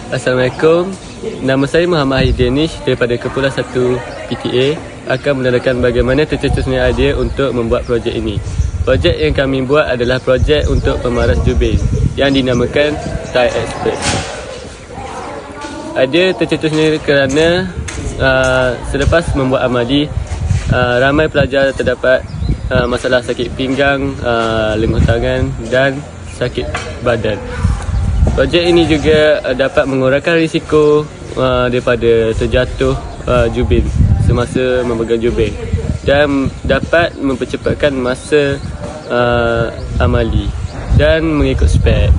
Assalamualaikum. Nama saya Muhammad Ahid Danish daripada Kepulauan 1 PTA akan menerangkan bagaimana tercetusnya idea untuk membuat projek ini. Projek yang kami buat adalah projek untuk pemaras jubin yang dinamakan Tie Expert. Idea tercetusnya kerana selepas membuat amali, ramai pelajar terdapat masalah sakit pinggang, lenguh tangan dan sakit badan. Projek ini juga dapat mengurangkan risiko daripada terjatuh jubin semasa memegang jubin dan dapat mempercepatkan masa amali dan mengikut spek.